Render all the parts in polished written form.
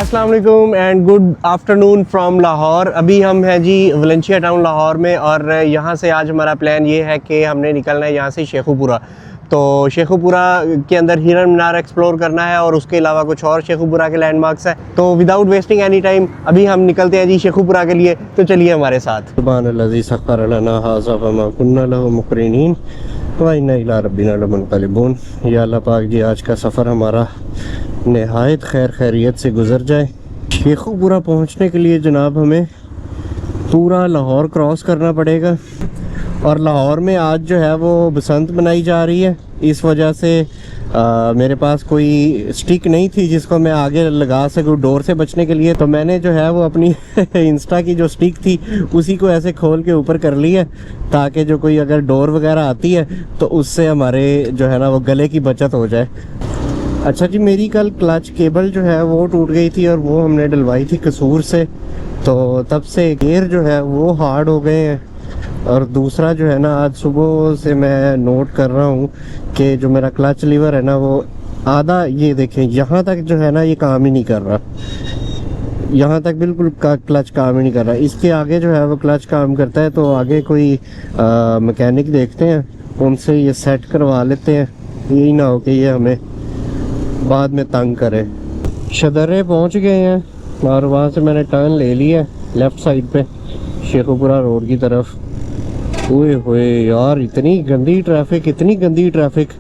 अस्सलाम वालेकुम and good afternoon from Lahore. अभी हम हैं जी वलेंशिया टाउन लाहौर में और यहाँ से आज हमारा प्लान ये है कि हमने निकलना है यहाँ से शेखुपुरा। तो शेखुपुरा के अंदर हिरन मीनार एक्सप्लोर करना है और उसके अलावा कुछ और शेखुपुरा के लैंडमार्क्स हैं। तो विदाउट वेस्टिंग एनी टाइम अभी हम निकलते हैं जी शेखुपुरा के लिए। तो चलिए हमारे साथ। सुब्हानल्लाज़ी सख्खर लना हाज़ा वमा कुन्ना लहू मुक़रिनीन व इन्ना इला रब्बिना लमुनक़लिबून। या अल्लाह पाक जी आज का सफ़र हमारा नहायत खैर खैरियत से गुज़र जाए। शेखुपुरा पहुंचने के लिए जनाब हमें पूरा लाहौर क्रॉस करना पड़ेगा और लाहौर में आज जो है वो बसंत मनाई जा रही है। इस वजह से मेरे पास कोई स्टिक नहीं थी जिसको मैं आगे लगा सकूँ डोर से बचने के लिए। तो मैंने जो है वो अपनी इंस्टा की जो स्टिक थी उसी को ऐसे खोल के ऊपर कर ली है ताकि जो कोई अगर डोर वगैरह आती है तो उससे हमारे जो है ना वो गले की बचत हो जाए। अच्छा जी, मेरी कल क्लच केबल जो है वो टूट गई थी और वो हमने डलवाई थी कसूर से। तो तब से गियर जो है वो हार्ड हो गए हैं। और दूसरा जो है ना आज सुबह से मैं नोट कर रहा हूँ कि जो मेरा क्लच लीवर है ना वो आधा, ये देखें यहाँ तक जो है ना ये काम ही नहीं कर रहा। यहाँ तक बिल्कुल क्लच काम ही नहीं कर रहा। इसके आगे जो है वो क्लच काम करता है। तो आगे कोई मैकेनिक देखते हैं, उनसे ये सेट करवा लेते हैं, यही ना हो कि ये हमें बाद में तंग करे। शदरे पहुंच गए हैं और वहाँ से मैंने टर्न ले लिया लेफ़्ट साइड पे शेखुपुरा रोड की तरफ। ओए होए यार, इतनी गंदी ट्रैफिक,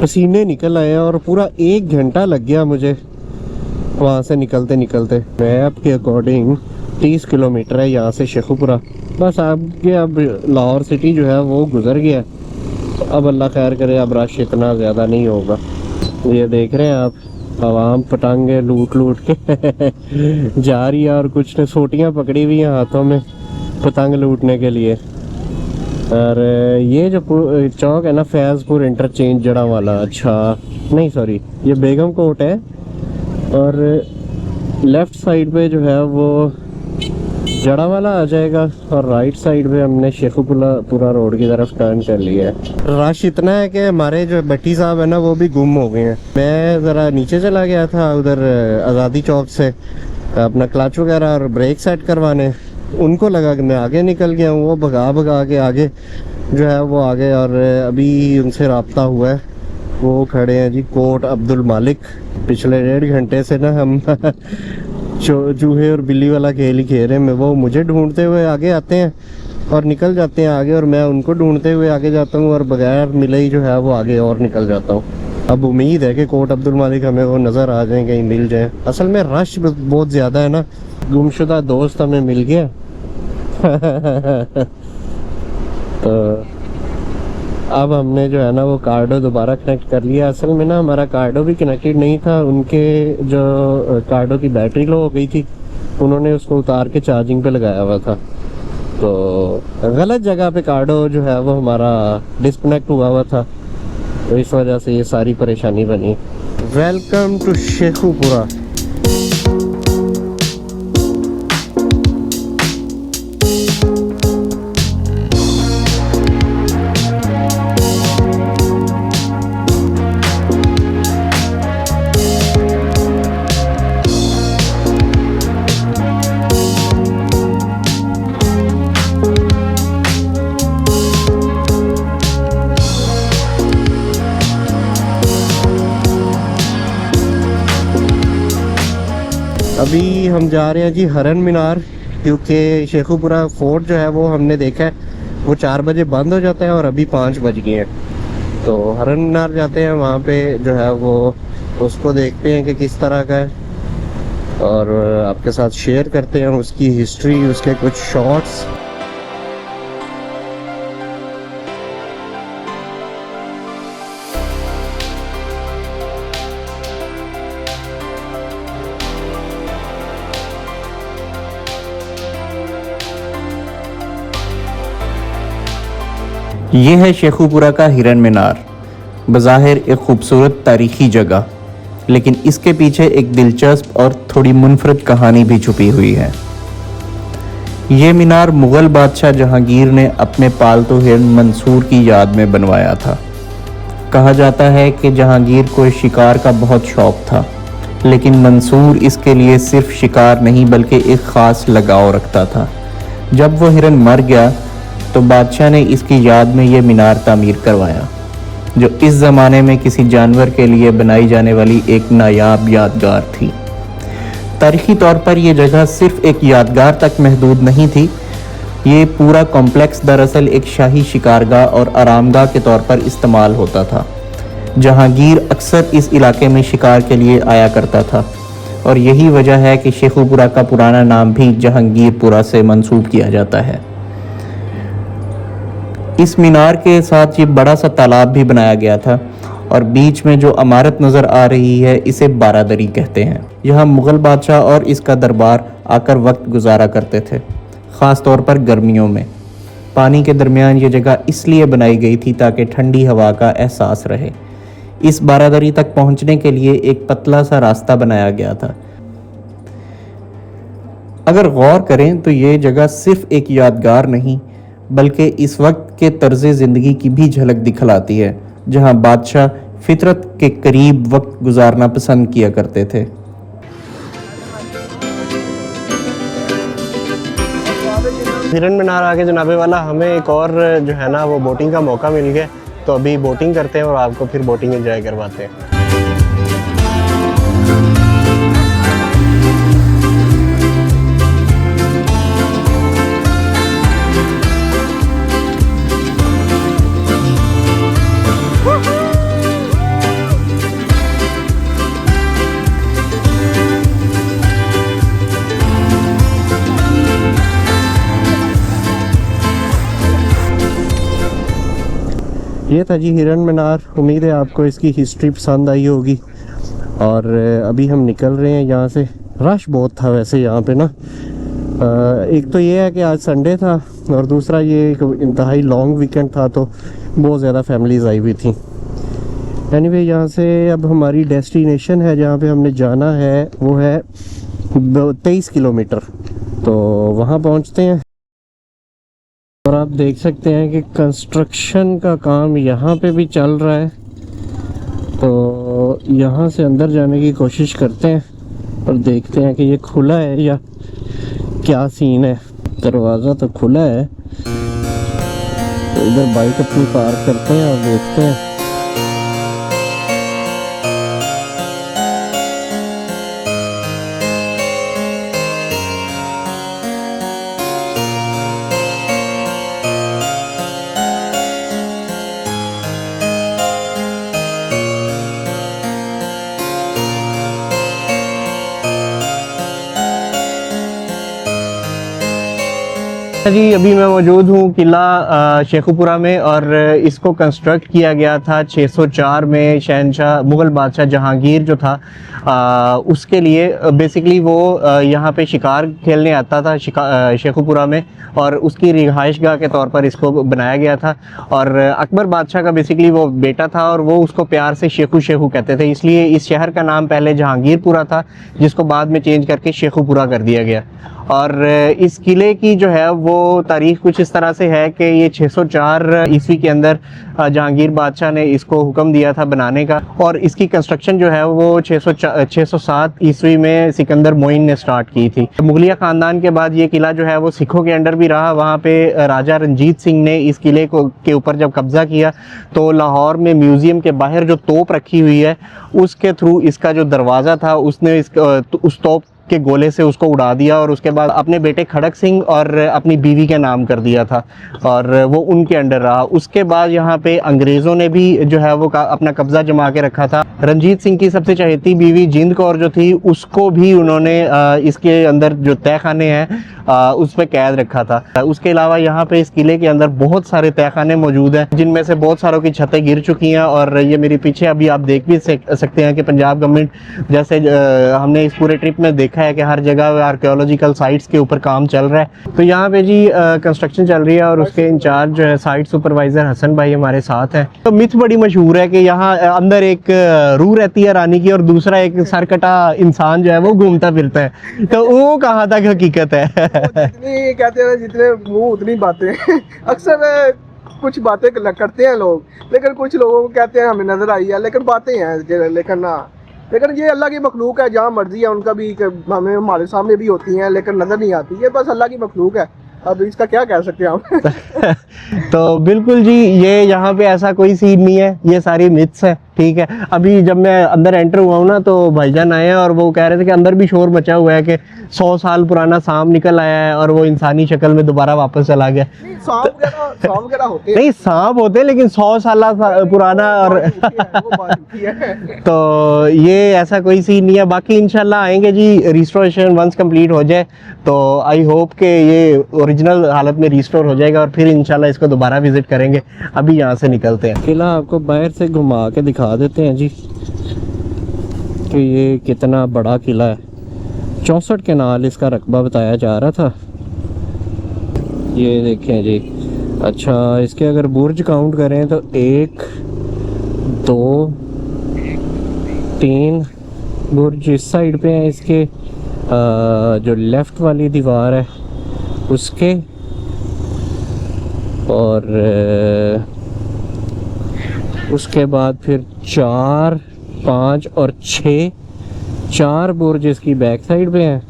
पसीने निकल आए और पूरा 1 घंटा लग गया मुझे वहाँ से निकलते मैप के अकॉर्डिंग 30 किलोमीटर है यहाँ से शेखुपुरा। बस आगे अब लाहौर सिटी जो है वो गुजर गया। अब अल्लाह खैर करे, अब रश इतना ज़्यादा नहीं होगा। ये देख रहे हैं आप, आवाम पटांगे लूट के जा रही है और कुछ ने सोटियाँ पकड़ी हुई हैं हाथों में पतंग लूटने के लिए। और ये जो चौक है ना फैज़पुर इंटरचेंज जड़ा वाला, अच्छा नहीं सॉरी ये बेगम कोट है। और लेफ़्ट साइड पे जो है वो जड़ा वाला आ जाएगा और राइट साइड पे हमने शेखुपुरा रोड की तरफ टर्न कर लिया है। रश इतना है कि हमारे जो भट्टी साहब है ना वो भी गुम हो गए हैं। मैं ज़रा नीचे चला गया था उधर आज़ादी चौक से अपना क्लच वगैरह और ब्रेक सेट करवाने। उनको लगा कि मैं आगे निकल गया हूँ, वो भगा के आगे जो है वो आ गए। और अभी उनसे रब्ता हुआ है, वो खड़े हैं जी कोट अब्दुल मालिक। पिछले 1.5 घंटे से ना हम चूहे और बिल्ली वाला खेल ही खेल रहे हैं। वो मुझे ढूंढते हुए आगे आते हैं और निकल जाते हैं आगे, और मैं उनको ढूंढते हुए आगे जाता हूँ और बगैर मिले ही जो है वो आगे और निकल जाता हूँ। अब उम्मीद है कि कोट अब्दुल मालिक हमें वो नज़र आ जाए, कहीं मिल जाए। असल में रश बहुत ज़्यादा है ना, गुमशुदा दोस्त हमें मिल गया। तो अब हमने जो है ना वो कार्डो दोबारा कनेक्ट कर लिया। असल में ना हमारा कार्डो भी कनेक्टेड नहीं था, उनके जो कार्डो की बैटरी लो हो गई थी, उन्होंने उसको उतार के चार्जिंग पे लगाया हुआ था। तो गलत जगह पे कार्डो जो है वो हमारा डिस्कनेक्ट हुआ था, तो इस वजह से ये सारी परेशानी बनी। Welcome to Sheikhupura. अभी हम जा रहे हैं जी हिरन मीनार, क्योंकि शेखुपुरा फोर्ट जो है वो हमने देखा है वो 4 बजे बंद हो जाता है और अभी 5 बज गए हैं। तो हिरन मीनार जाते हैं, वहाँ पे जो है वो उसको देखते हैं कि किस तरह का है और आपके साथ शेयर करते हैं उसकी हिस्ट्री, उसके कुछ शॉट्स। ये है शेखुपुरा का हिरन मीनार। बज़ाहिर एक खूबसूरत तारीखी जगह, लेकिन इसके पीछे एक दिलचस्प और थोड़ी मुनफरद कहानी भी छुपी हुई है। ये मीनार मुग़ल बादशाह जहांगीर ने अपने पालतू हिरन मंसूर की याद में बनवाया था। कहा जाता है कि जहांगीर को शिकार का बहुत शौक था, लेकिन मंसूर इसके लिए सिर्फ शिकार नहीं बल्कि एक ख़ास लगाव रखता था। जब वो हिरन मर गया तो बादशाह ने इसकी याद में ये मीनार तामीर करवाया, जो इस ज़माने में किसी जानवर के लिए बनाई जाने वाली एक नायाब यादगार थी। तारीखी तौर पर यह जगह सिर्फ एक यादगार तक महदूद नहीं थी, ये पूरा कॉम्प्लेक्स दरअसल एक शाही शिकारगाह और आरामगाह के तौर पर इस्तेमाल होता था। जहांगीर अक्सर इस इलाके में शिकार के लिए आया करता था और यही वजह है कि शेखुपुरा का पुराना नाम भी जहांगीरपुरा से मंसूब किया जाता है। इस मीनार के साथ ये बड़ा सा तालाब भी बनाया गया था और बीच में जो इमारत नज़र आ रही है इसे बारादरी कहते हैं। यहाँ मुग़ल बादशाह और इसका दरबार आकर वक्त गुजारा करते थे, ख़ास तौर पर गर्मियों में। पानी के दरमियान ये जगह इसलिए बनाई गई थी ताकि ठंडी हवा का एहसास रहे। इस बारादरी तक पहुंचने के लिए एक पतला सा रास्ता बनाया गया था। अगर गौर करें तो ये जगह सिर्फ एक यादगार नहीं बल्कि इस वक्त के तर्ज ज़िंदगी की भी झलक दिखलाती है, जहां बादशाह फितरत के करीब वक्त गुजारना पसंद किया करते थे। हिरन मीनार आके जनाबे वाला हमें एक और जो है ना वो बोटिंग का मौका मिल गया, तो अभी बोटिंग करते हैं और आपको फिर बोटिंग एंजॉय करवाते हैं। ये था जी हिरन मीनार। उम्मीद है आपको इसकी हिस्ट्री पसंद आई होगी। और अभी हम निकल रहे हैं यहाँ से। रश बहुत था वैसे यहाँ पे ना। एक तो ये है कि आज संडे था और दूसरा ये एक इंतहाई लॉन्ग वीकेंड था, तो बहुत ज़्यादा फैमिलीज़ आई हुई थी। एनीवे यहाँ से अब हमारी डेस्टिनेशन है जहाँ पे हमने जाना है वो है 23 किलोमीटर, तो वहाँ पहुँचते हैं। और आप देख सकते हैं कि कंस्ट्रक्शन का काम यहाँ पे भी चल रहा है, तो यहाँ से अंदर जाने की कोशिश करते हैं और देखते हैं कि ये खुला है या क्या सीन है। दरवाज़ा तो खुला है, तो इधर बाइक अपनी पार्क करते हैं और देखते हैं। जी अभी मैं मौजूद हूँ किला शेखुपुरा में और इसको कंस्ट्रक्ट किया गया था 604 में। शहनशाह मुग़ल बादशाह जहांगीर जो था उसके लिए बेसिकली वो यहाँ पे शिकार खेलने आता था शेखुपुरा में, और उसकी रिहाइशगाह के तौर पर इसको बनाया गया था। और अकबर बादशाह का बेसिकली वो बेटा था और वो उसको प्यार से शेखू शेखू कहते थे, इसलिए इस शहर का नाम पहले जहांगीरपुरा था जिसको बाद में चेंज करके शेखुपुरा कर दिया गया। और इस किले की जो है वो तारीख कुछ इस तरह से है कि ये 604 ईस्वी के अंदर जहांगीर बादशाह ने इसको हुक्म दिया था बनाने का, और इसकी कंस्ट्रक्शन जो है वो 607 ईस्वी में सिकंदर मोइन ने स्टार्ट की थी। मुगलिया ख़ानदान के बाद ये किला जो है वो सिखों के अंडर भी रहा। वहाँ पे राजा रंजीत सिंह ने इस किले के ऊपर जब कब्ज़ा किया तो लाहौर में म्यूज़ियम के बाहर जो तोप रखी हुई है उसके थ्रू इसका जो दरवाज़ा था उसने उस तोप के गोले से उसको उड़ा दिया और उसके बाद अपने बेटे खड़क सिंह और अपनी बीवी के नाम कर दिया था और वो उनके अंडर रहा। उसके बाद यहाँ पे अंग्रेज़ों ने भी जो है वो अपना कब्ज़ा जमा के रखा था। रंजीत सिंह की सबसे चहेती बीवी जिंद कौर जो थी उसको भी उन्होंने इसके अंदर जो तहखाने हैं उस पर कैद रखा था। उसके अलावा यहाँ पे इस किले के अंदर बहुत सारे तहखाने मौजूद हैं जिनमें से बहुत सारों की छतें गिर चुकी हैं। और ये मेरे पीछे अभी आप देख भी सकते हैं कि पंजाब गवर्नमेंट जैसे हमने इस पूरे ट्रिप में देखा है कि हर जगह आर्कियोलॉजिकल साइट्स के ऊपर काम चल रहा है। तो यहाँ पे जी कंस्ट्रक्शन चल रही है और उसके इंचार्ज जो है साइट सुपरवाइजर हसन भाई हमारे साथ हैं। तो मिथ बड़ी मशहूर है कि यहाँ अंदर एक रूह रहती है रानी की और दूसरा एक सरकटा इंसान जो है वो घूमता फिरता है, तो वो कहाँ तक हकीकत है? जितनी कहते हैं जितने मुंह उतनी बातें अक्सर कुछ बातें करते हैं लोग, लेकिन कुछ लोगों को कहते हैं हमें नजर आई है, लेकिन बातें हैं। लेकिन ना लेकिन ये अल्लाह की मखलूक है, जहाँ मर्जी है उनका भी, हमें हमारे सामने भी होती हैं लेकिन नज़र नहीं आती, ये बस अल्लाह की मखलूक है, अब इसका क्या कह सकते हैं हम। तो बिल्कुल जी, ये यहाँ पे ऐसा कोई सीन नहीं है, ये सारी मिथ्स है, ठीक है। अभी जब मैं अंदर एंटर हुआ हूँ ना, तो भाईजान आए हैं और वो कह रहे थे कि अंदर भी शोर मचा हुआ है कि 100 साल पुराना सांप निकल आया है और वो इंसानी शक्ल में दोबारा वापस चला गया। नहीं, सांप वगैरह होते हैं, नहीं सांप होते हैं लेकिन 100 साल पुराना, और वो बात झूठी है। तो ये ऐसा कोई सीन नहीं है। बाकी इंशाल्लाह आएंगे जी, रिस्टोरेशन वंस कंप्लीट हो जाए तो आई होप कि ये ओरिजिनल हालत में रिस्टोर हो जाएगा और फिर इंशाल्लाह इसको दोबारा विजिट करेंगे। अभी यहाँ से निकलते हैं। किला आपको बाहर से घुमा के दिखा देते हैं जी कि ये कितना बड़ा किला है। 64 केनाल इसका रकबा बताया जा रहा था। ये देखें जी, अच्छा इसके अगर बुर्ज काउंट करें तो 1 2 3 बुर्ज इस साइड पे हैं इसके, जो लेफ़्ट वाली दीवार है उसके, और उसके बाद फिर 4 5 और 4 बुर्ज इसकी बैक साइड पे हैं,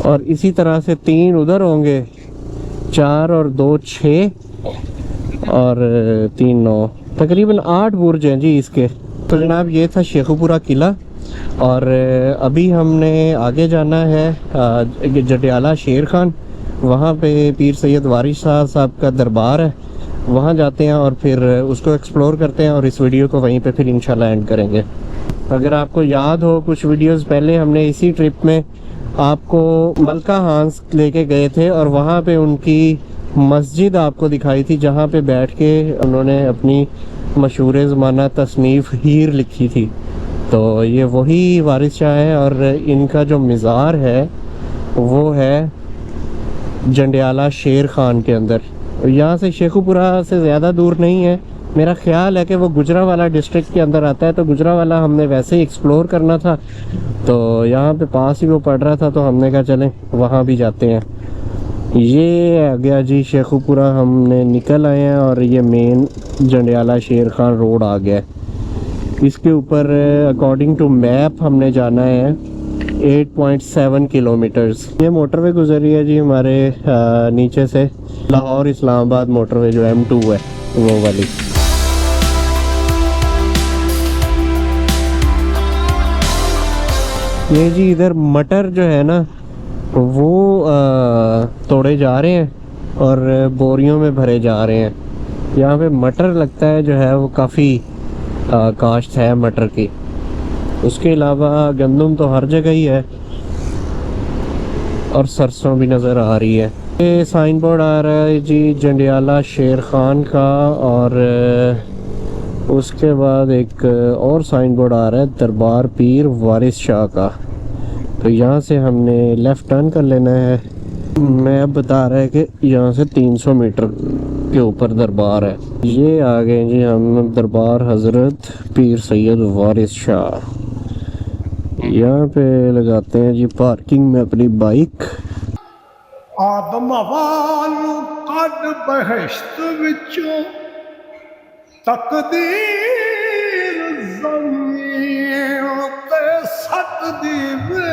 और इसी तरह से 3 उधर होंगे, 4 और 2 6 और 3 9, तकरीबन 8 बुर्ज हैं जी इसके। तो जनाब ये था शेखुपुरा किला, और अभी हमने आगे जाना है जंडियाला शेर खान, वहाँ पे पीर सैयद वारिस शाह साहब का दरबार है, वहाँ जाते हैं और फिर उसको एक्सप्लोर करते हैं और इस वीडियो को वहीं पे फिर इंशाल्लाह एंड करेंगे। अगर आपको याद हो कुछ वीडियोस पहले हमने इसी ट्रिप में आपको मलका हांस लेके गए थे और वहाँ पे उनकी मस्जिद आपको दिखाई थी जहाँ पे बैठ के उन्होंने अपनी मशहूर ज़माना तसनीफ़ हीर लिखी थी। तो ये वही वारिस शाह है और इनका जो मज़ार है वो है जंडियाला शेर खान के अंदर। यहाँ से शेखुपुरा से ज़्यादा दूर नहीं है, मेरा ख्याल है कि वो गुजरावाला डिस्ट्रिक्ट के अंदर आता है, तो गुजरावाला हमने वैसे ही एक्सप्लोर करना था, तो यहाँ पे पास ही वो पड़ रहा था, तो हमने कहा चलें वहाँ भी जाते हैं। ये आ गया जी शेखुपुरा, हमने निकल आए हैं और ये मेन जंडियाला शेर खान रोड आ गया। इसके ऊपर अकॉर्डिंग टू मैप हमने जाना है 8.7 किलोमीटर्स। ये मोटरवे गुजरी है जी हमारे नीचे से, लाहौर इस्लामाबाद मोटरवे जो M2 है वो वाली। ये जी इधर मटर जो है ना वो तोड़े जा रहे हैं और बोरियों में भरे जा रहे हैं। यहाँ पे मटर लगता है जो है वो काफ़ी काश्त है मटर की। उसके अलावा गंदम तो हर जगह ही है और सरसों भी नज़र आ रही है। ये साइन बोर्ड आ रहा है जी जंडियाला शेर खान का, और उसके बाद एक और साइन बोर्ड आ रहा है दरबार पीर वारिस शाह का। तो यहाँ से हमने लेफ़्ट टर्न कर लेना है। मैं बता रहा है कि यहाँ से 300 मीटर के ऊपर दरबार है। ये आ गए जी हम दरबार हज़रत पीर सैयद वारिस शाह। यहाँ पे लगाते हैं जी पार्किंग में अपनी बाइक। आदम वालू कद बहश्त विचों तकदीर ज़मीन ते सट दीवे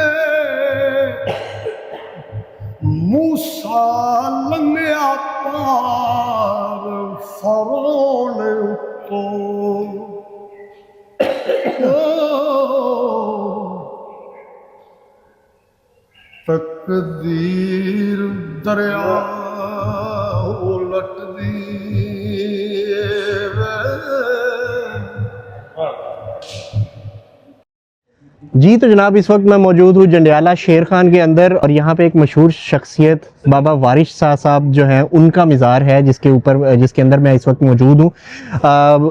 मूसा लंघिया पार फरौन उतो तकदीर दरिया उलट दी। जी तो जनाब इस वक्त मैं मौजूद हूँ जंडियाला शेर खान के अंदर, और यहाँ पे एक मशहूर शख्सियत बाबा वारिस शाह साहब जो हैं उनका मज़ार है जिसके अंदर मैं इस वक्त मौजूद हूँ।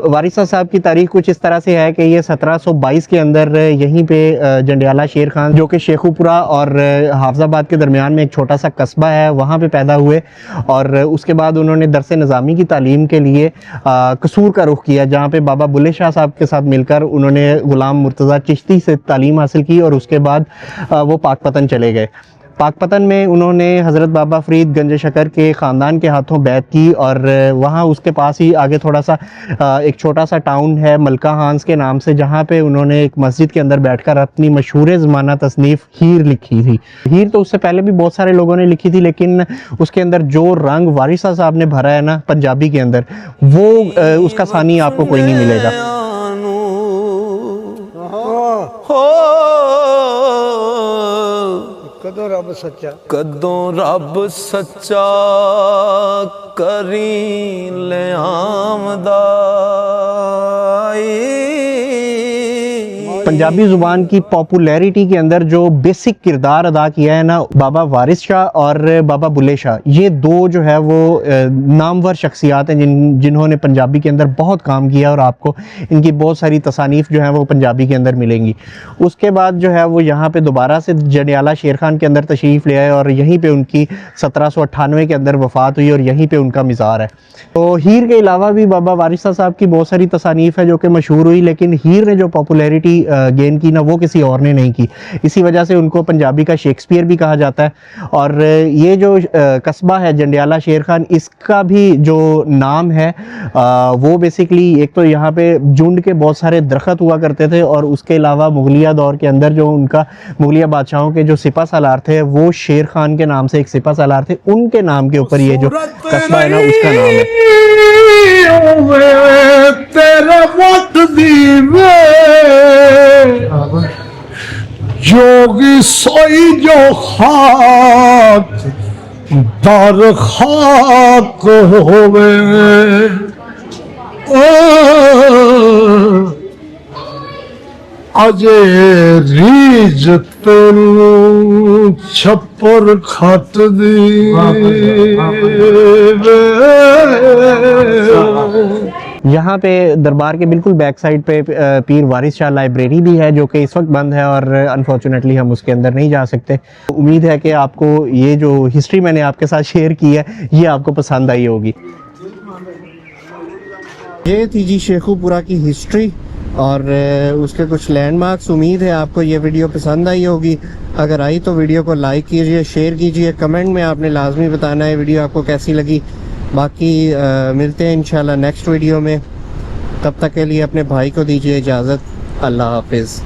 वारिस शाह साहब की तारीख कुछ इस तरह से है कि ये 1722 के अंदर यहीं पे जंडियाला शेर खान जो कि शेखुपुरा और हाफजाबाद के दरमियान में एक छोटा सा कस्बा है वहाँ पे पैदा हुए, और उसके बाद उन्होंने दरस निज़ामी की तालीम के लिए कसूर का रुख किया, जहाँ पे बाबा बुल्ले शाह साहब के साथ मिलकर उन्होंने गुलाम मुर्तज़ा चिश्ती से तालीम हासिल की और उसके बाद वो पाकपतन चले गए। पाकपतन में उन्होंने हज़रत बाबा फ़रीद गंज शकर के ख़ानदान के हाथों बैत की और वहाँ उसके पास ही आगे थोड़ा सा एक छोटा सा टाउन है मलका हांस के नाम से, जहाँ पे उन्होंने एक मस्जिद के अंदर बैठकर अपनी मशहूर ज़माना तसनीफ़ हीर लिखी थी। हीर तो उससे पहले भी बहुत सारे लोगों ने लिखी थी, लेकिन उसके अंदर जो रंग वारिसा साहब ने भरा है ना पंजाबी के अंदर, वो उसका सानी आपको कोई नहीं मिलेगा। कदों रब सच्चा कदों रब सच्चा करी ले आमदा। पंजाबी ज़ुबान की पॉपुलैरिटी के अंदर जो बेसिक किरदार अदा किया है ना बाबा वारिस शाह और बाबा बुल्ले शाह, ये दो जो है वो नामवर शख्सियात हैं जिन्होंने पंजाबी के अंदर बहुत काम किया और आपको इनकी बहुत सारी तसानीफ़ जो है वो पंजाबी के अंदर मिलेंगी। उसके बाद जो है वो यहाँ पे दोबारा से जंडियाला शेर खान के अंदर तशरीफ़ ले आए और यहीं पे उनकी 1798 के अंदर वफ़ात हुई और यहीं पे उनका मज़ार है। तो हीर के अलावा भी बाबा वारिस शाह साहब की बहुत सारी तसानीफ़ है जो कि मशहूर हुई, लेकिन हीर ने जो पॉपुलैरिटी गेन की ना वो किसी और ने नहीं की। इसी वजह से उनको पंजाबी का शेक्सपियर भी कहा जाता है। और ये जो कस्बा है जंडियाला शेर खान, इसका भी जो नाम है वो बेसिकली एक तो यहाँ पे झुंड के बहुत सारे दरख्त हुआ करते थे और उसके अलावा मुगलिया दौर के अंदर जो उनका मुगलिया बादशाहों के जो सिपा सालार थे वो शेर खान के नाम से एक सिपा सालार थे, उनके नाम के ऊपर ये जो कस्बा है ना उसका नाम है। तेरे वक्त दीवे जोगी सोई जो खाक दर खाक होवे अजे रीज तेनू छप्पर खट दी। यहाँ पे दरबार के बिल्कुल बैक साइड पे पीर वारिस शाह लाइब्रेरी भी है जो कि इस वक्त बंद है और अनफॉर्चुनेटली हम उसके अंदर नहीं जा सकते। उम्मीद है कि आपको ये जो हिस्ट्री मैंने आपके साथ शेयर की है ये आपको पसंद आई होगी। ये थी जी शेखुपुरा की हिस्ट्री और उसके कुछ लैंडमार्क्स। उम्मीद है आपको ये वीडियो पसंद आई होगी। अगर आई तो वीडियो को लाइक कीजिए, शेयर कीजिए, कमेंट में आपने लाजमी बताना है वीडियो आपको कैसी लगी। बाकी मिलते हैं इंशाल्लाह नेक्स्ट वीडियो में। तब तक के लिए अपने भाई को दीजिए इजाज़त। अल्लाह हाफिज़।